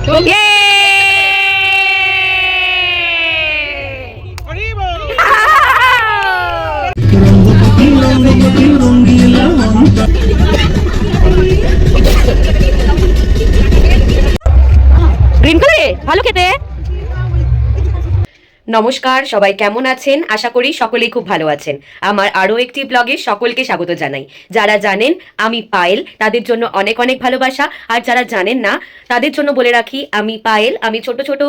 Green কালারে ভালো খেতে। নমস্কার, সবাই কেমন আছেন? আশা করি সকলেই খুব ভালো আছেন। আমার আরও একটি ব্লগে সকলকে স্বাগত জানাই। যারা জানেন আমি পায়েল, তাদের জন্য অনেক অনেক ভালোবাসা। আর যারা জানেন না তাদের জন্য বলে রাখি, আমি পায়েল, আমি ছোট ছোট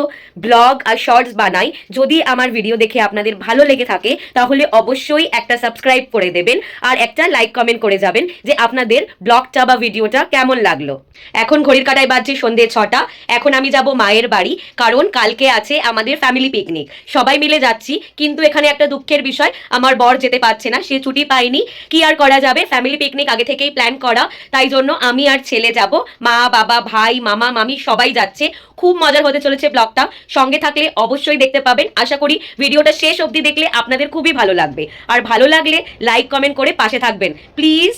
ব্লগ আর শর্টস বানাই। যদি আমার ভিডিও দেখে আপনাদের ভালো লেগে থাকে তাহলে অবশ্যই একটা সাবস্ক্রাইব করে দেবেন আর একটা লাইক কমেন্ট করে যাবেন যে আপনাদের ব্লগটা বা ভিডিওটা কেমন লাগলো। এখন ঘড়ির কাঁটায় বাজছে সন্ধ্যে 6টা। এখন আমি যাব মায়ের বাড়ি, কারণ কালকে আছে আমাদের ফ্যামিলি পিকনিক। সবাই মিলে যাচ্ছি, কিন্তু এখানে একটা দুঃখের বিষয়, আমার বর যেতে পারছে না, সে ছুটি পায়নি। কি আর করা যাবে, ফ্যামিলি পিকনিক আগে থেকেই প্ল্যান করা, তাই জন্য আমি আর ছেলে যাব। মা বাবা ভাই মামা মামি সবাই যাচ্ছে। খুব মজার হতে চলেছে ব্লগটা, সঙ্গে থাকলে অবশ্যই দেখতে পাবেন। আশা করি ভিডিওটা শেষ অবধি দেখলে আপনাদের খুবই ভালো লাগবে। আর ভালো লাগলে লাইক কমেন্ট করে পাশে থাকবেন প্লিজ।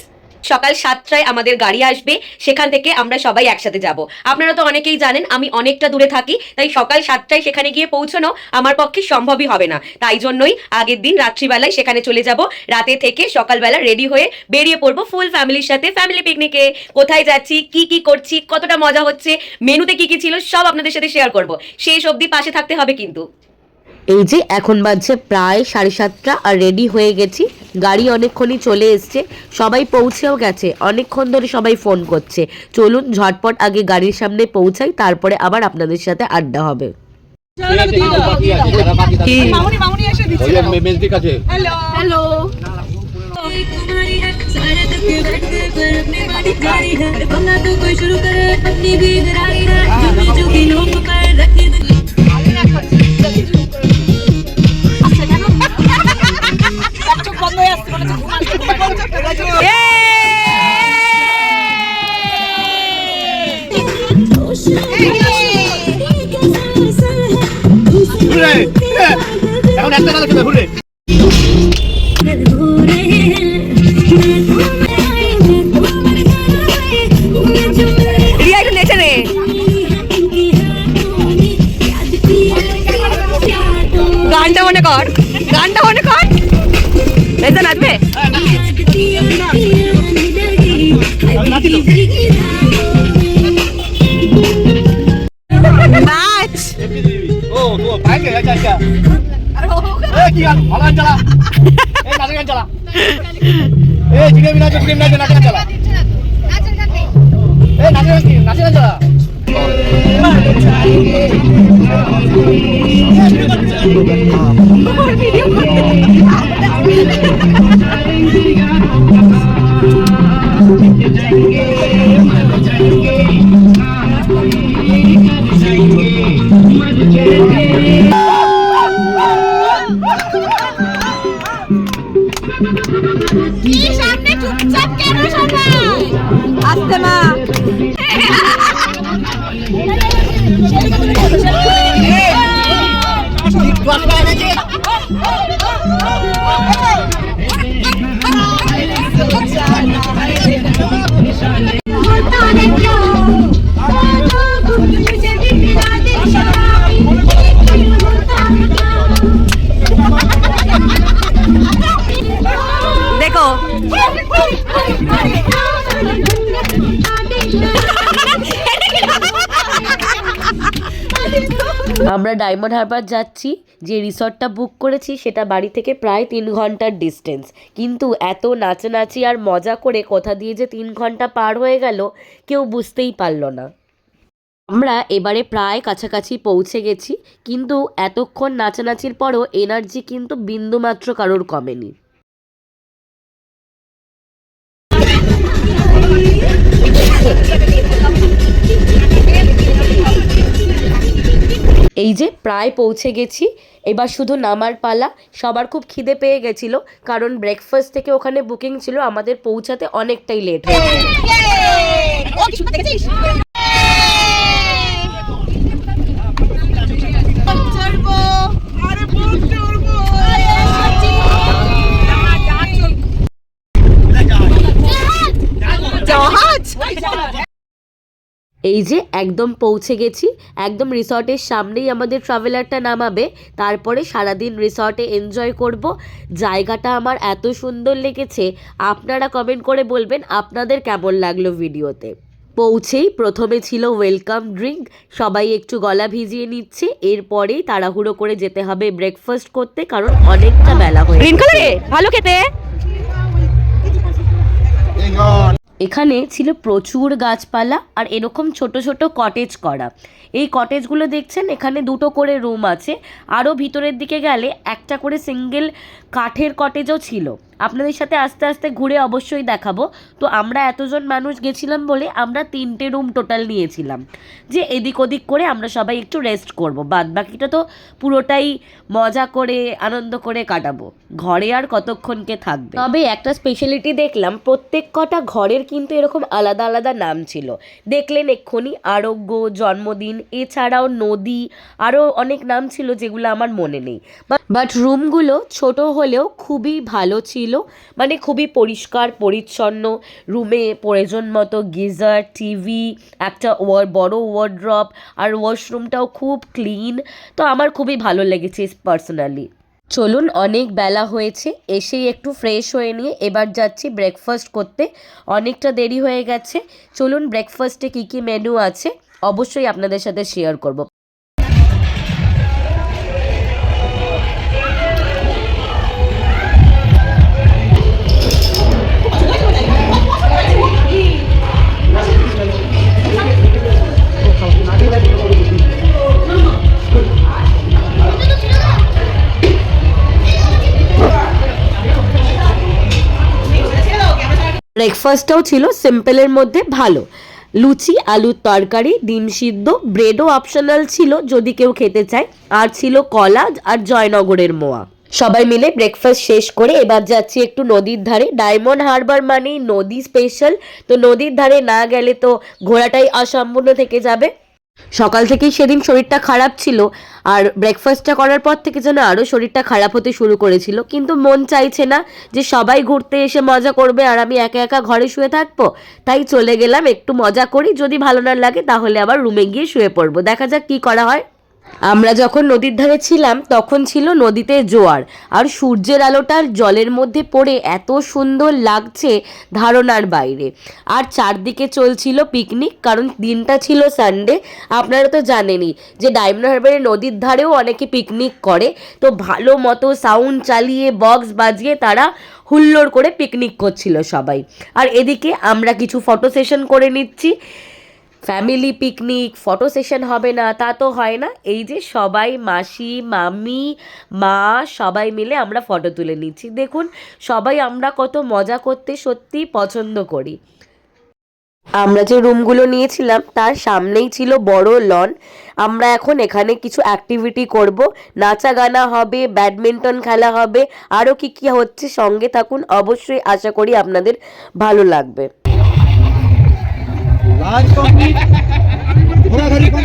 সকাল 7টায় আমাদের গাড়ি আসবে, সেখান থেকে আমরা সবাই একসাথে যাব। আপনারা তো অনেকেই জানেন আমি অনেকটা দূরে থাকি, তাই সকাল 7টায় সেখানে গিয়ে পৌঁছানো আমার পক্ষে সম্ভবই হবে না। তাই জন্যই আগের দিন রাত্রিবেলায় সেখানে চলে যাব। রাতে থেকে সকালবেলা রেডি হয়ে বেরিয়ে পড়বো ফুল ফ্যামিলির সাথে ফ্যামিলি পিকনিকে। কোথায় যাচ্ছি, কি কি করছি, কতটা মজা হচ্ছে, মেনুতে কি কি ছিল সব আপনাদের সাথে শেয়ার করব। শেষ অবধি পাশে থাকতে হবে কিন্তু। এই যে এখন বাজছে প্রায় 7:30 আর রেডি হয়ে গেছি। গাড়ি অনেকক্ষণই চলে এসছে, সবাই পৌঁছেও গেছে। অনেকক্ষণ ধরে সবাই ফোন করছে। চলুন ঝটপট আগে গাড়ির সামনে পৌঁছাই, তারপরে আবার আপনাদের সাথে আড্ডা হবে। এখন একটা কথা কেন ঘুরে রিয়া একটু নেচে নে। গানটা মনে কর, গানটা মনে কর। এই তো নাচবে। নাচ। ও তো ভাইকে আচ্ছা আচ্ছা এই কি গান ভালো গান চালা এই নাচ গান চালা এই জিগে বিনা জিগে বিনা নাচ গান চালা এই নাচ গান চালা ভিডিও সামনে চুপচাপ কেন সবাই আসতে মা। দেখো আমরা ডায়মন্ড হারবার যাচ্ছি। যে রিসর্টটা বুক করেছি সেটা বাড়ি থেকে প্রায় 3 ঘন্টার ডিস্টেন্স, কিন্তু এত নাচানাচি আর মজা করে কোথা দিয়ে যে 3 ঘন্টা পার হয়ে গেল কেউ বুঝতেই পারলো না। আমরা এবারে প্রায় কাছাকাছি পৌঁছে গেছি, কিন্তু এতক্ষণ নাচানাচির পরও এনার্জি কিন্তু বিন্দুমাত্র কারোর কমেনি। এই যে প্রায় পৌঁছে গেছি, এবার শুধু নামার পালা। সবার খুব খিদে পেয়ে গেছিল, কারণ ব্রেকফাস্ট থেকে ওখানে বুকিং ছিল, আমাদের পৌঁছাতে অনেকটাই লেট হয়ে গেছে। এই যে একদম পৌঁছে গেছি, একদম রিসর্টের সামনেই আমাদের ট্রাভেলারটা নামাবে, তারপরে সারাদিন রিসর্টে এনজয় করব। জায়গাটা আমার এত সুন্দর লেগেছে, আপনারা কমেন্ট করে বলবেন আপনাদের কেমন লাগলো ভিডিওতে। পৌঁছেই প্রথমে ছিল ওয়েলকাম ড্রিঙ্ক, সবাই একটু গলা ভিজিয়ে নিচ্ছে, এরপরেই তাড়াহুড়ো করে যেতে হবে ব্রেকফাস্ট করতে, কারণ অনেকটা বেলা হয়ে গ্রিন কালারে ভালো খেতে। এখানে ছিল প্রচুর গাছপালা আর এরকম ছোট ছোট কটেজ করা। এই কটেজগুলো দেখছেন, এখানে দুটো করে রুম আছে, আরও ভিতরের দিকে গেলে একটা করে সিঙ্গেল কাঠের কটেজও ছিল। আপনাদের সাথে আস্তে আস্তে ঘুরে অবশ্যই দেখাবো। তো আমরা এতজন মানুষ গেছিলাম বলে আমরা 3টে রুম টোটাল নিয়েছিলাম, যে এদিক ওদিক করে আমরা সবাই একটু রেস্ট করব, বাদ বাকিটা তো পুরোটাই মজা করে আনন্দ করে কাটাবো, ঘরে আর কতক্ষণকে থাকবে। তবে একটা স্পেশালিটি দেখলাম, প্রত্যেক কটা ঘরের কিন্তু এরকম আলাদা আলাদা নাম ছিল, দেখলেন এক্ষুনি, আরোগ্য, জন্মদিন, এছাড়াও নদী, আরও অনেক নাম ছিল যেগুলো আমার মনে নেই। বাট রুমগুলো ছোট হলেও খুবই ভালো ছিল, মানে খুবই পরিষ্কার পরিচ্ছন্ন। রুমে প্রয়োজন মতো গিজার, টিভি, একটা বড় ওয়ার্ড্রপ, আর ওয়াশরুমটাও খুব ক্লিন। তো আমার খুবই ভালো লেগেছে পার্সোনালি। চলুন, অনেক বেলা হয়েছে, এসেই একটু ফ্রেশ হয়ে নিয়ে এবার যাচ্ছি ব্রেকফাস্ট করতে, অনেকটা দেরি হয়ে গেছে। চলুন, ব্রেকফাস্টে কী কী মেনু আছে অবশ্যই আপনাদের সাথে শেয়ার করব। ব্রেকফাস্টটাও ছিল সিম্পলের মধ্যে ভালো, লুচি, আলুর তরকারি, ডিম সিদ্ধ, ব্রেডও অপশনাল ছিল যদি কেউ খেতে চায়, আর ছিল কলা আর জয়নগরের মোয়া। সবাই মিলে ব্রেকফাস্ট শেষ করে এবার যাচ্ছি একটু নদীর ধারে। ডায়মন্ড হারবার মানেই নদী স্পেশাল, তো নদীর ধারে না গেলে তো ঘোরাটাই অসম্পূর্ণ থেকে যাবে। সকাল থেকেই সেদিন শরীরটা খারাপ ছিল, আর ব্রেকফাস্টটা করার পর থেকে যেন আরও শরীরটা খারাপ হতে শুরু করেছিল, কিন্তু মন চাইছে না যে সবাই ঘুরতে এসে মজা করবে আর আমি একা একা ঘরে শুয়ে থাকবো, তাই চলে গেলাম একটু মজা করি, যদি ভালো না লাগে তাহলে আবার রুমে গিয়ে শুয়ে পড়বো, দেখা যাক কী করা হয়। আমরা যখন নদীর ধারে ছিলাম তখন ছিল নদীতে জোয়ার, আর সূর্যের আলোটা জলের মধ্যে পড়ে এত সুন্দর লাগছে ধারণার বাইরে। আর চারদিকে চলছিল পিকনিক, কারণ দিনটা ছিল সানডে। আপনারা তো জানেনই যে ডায়মন্ড হারবারের নদীর ধারেও অনেকে পিকনিক করে, তো ভালো মতো সাউন্ড চালিয়ে বক্স বাজিয়ে তারা হুল্লোড় করে পিকনিক করছিল সবাই। আর এদিকে আমরা কিছু ফটো সেশন করে নিচ্ছি। ফ্যামিলি পিকনিক, ফটো সেশন হবে না তা তো হয় না, এই যে সবাই, মাসি, মামি, মা, সবাই মিলে আমরা ফটো তুলে নিচ্ছি। দেখুন সবাই আমরা কত মজা করতে সত্যি পছন্দ করি। আমরা যে রুমগুলো নিয়েছিলাম তার সামনেই ছিল বড় লন। আমরা এখন এখানে কিছু অ্যাক্টিভিটি করব, নাচা গানা হবে, ব্যাডমিন্টন খেলা হবে, আরও কি কি হচ্ছে, সঙ্গে থাকুন, অবশ্যই আশা করি আপনাদের ভালো লাগবে। লাঞ্চ কমপ্লিট, ঘোরাঘুরি কমপ্লিট।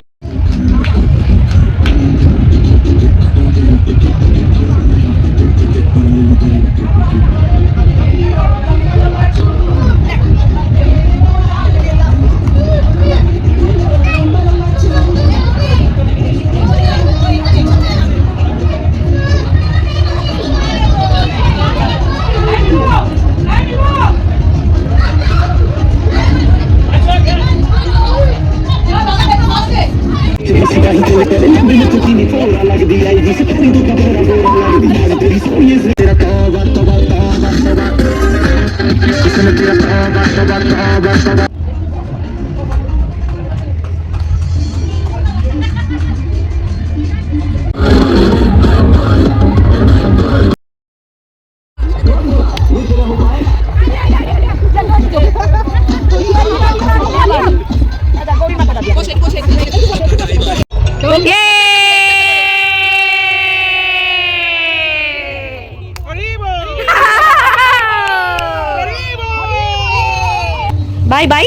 বাই বাই,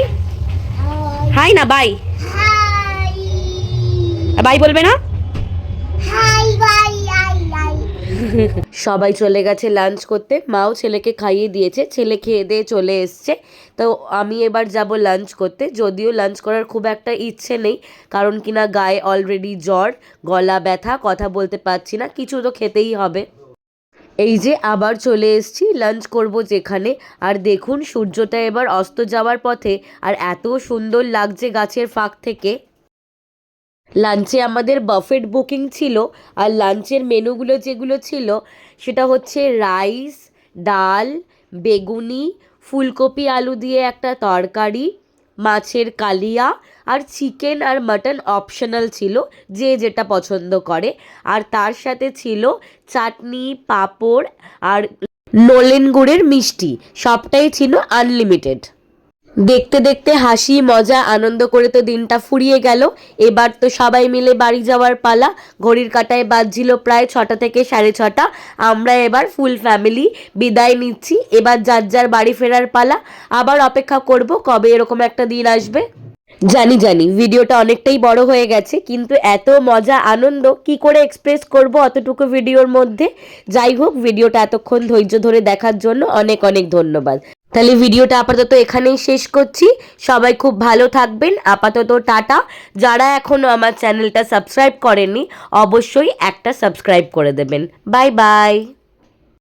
হাই না বাই, বাই বলবে না? হাই বাই আই আই সবাই চলে গেছে লাঞ্চ করতে, মাও ছেলেকে খাইয়ে দিয়েছে, ছেলে খেয়ে দিয়ে চলে এসছে। তো আমি এবার যাব লাঞ্চ করতে, যদিও লাঞ্চ করার খুব একটা ইচ্ছে নেই, কারণ কিনা গায়ে অলরেডি জ্বর, গলা ব্যথা, কথা বলতে পারছি না, কিছু তো খেতেই হবে। এই যে আবার চলে এসেছি লাঞ্চ করব যেখানে, আর দেখুন সূর্যটা এবার অস্ত যাওয়ার পথে, আর এত সুন্দর লাগছে গাছের ফাঁক থেকে। লাঞ্চে আমাদের বাফেট বুকিং ছিল, আর লাঞ্চের মেনুগুলো যেগুলো ছিল সেটা হচ্ছে রাইস, ডাল, বেগুনি, ফুলকপি আলু দিয়ে একটা তরকারি, মাছের কালিয়া, আর চিকেন আর মাটন অপশনাল ছিল, যে যেটা পছন্দ করে। আর তার সাথে ছিল চাটনি, পাঁপড় আর নলেন গুড়ের মিষ্টি, সবটাই ছিল আনলিমিটেড। দেখতে দেখতে হাসি মজা আনন্দ করে তো দিনটা ফুরিয়ে গেল। এবার তো সবাই মিলে বাড়ি যাওয়ার পালা। ঘড়ির কাঁটায় বাজছিল প্রায় 6টা থেকে 6:30। আমরা এবার ফুল ফ্যামিলি বিদায় নিচ্ছি, এবার যার যার বাড়ি ফেরার পালা। আবার অপেক্ষা করব কবে এরকম একটা দিন আসবে। জানি ভিডিওটা অনেকটাই বড় হয়ে গেছে, কিন্তু এত মজা আনন্দ কি করে এক্সপ্রেস করব অতটুকু ভিডিওর মধ্যে। যাই হোক, ভিডিওটা এতক্ষণ ধৈর্য ধরে দেখার জন্য অনেক অনেক ধন্যবাদ। তাহলে ভিডিওটা আপাতত এখানেই শেষ করছি। সবাই খুব ভালো থাকবেন, আপাতত টাটা। যারা এখনও আমার চ্যানেলটা সাবস্ক্রাইব করেননি অবশ্যই একটা সাবস্ক্রাইব করে দেবেন। Bye bye.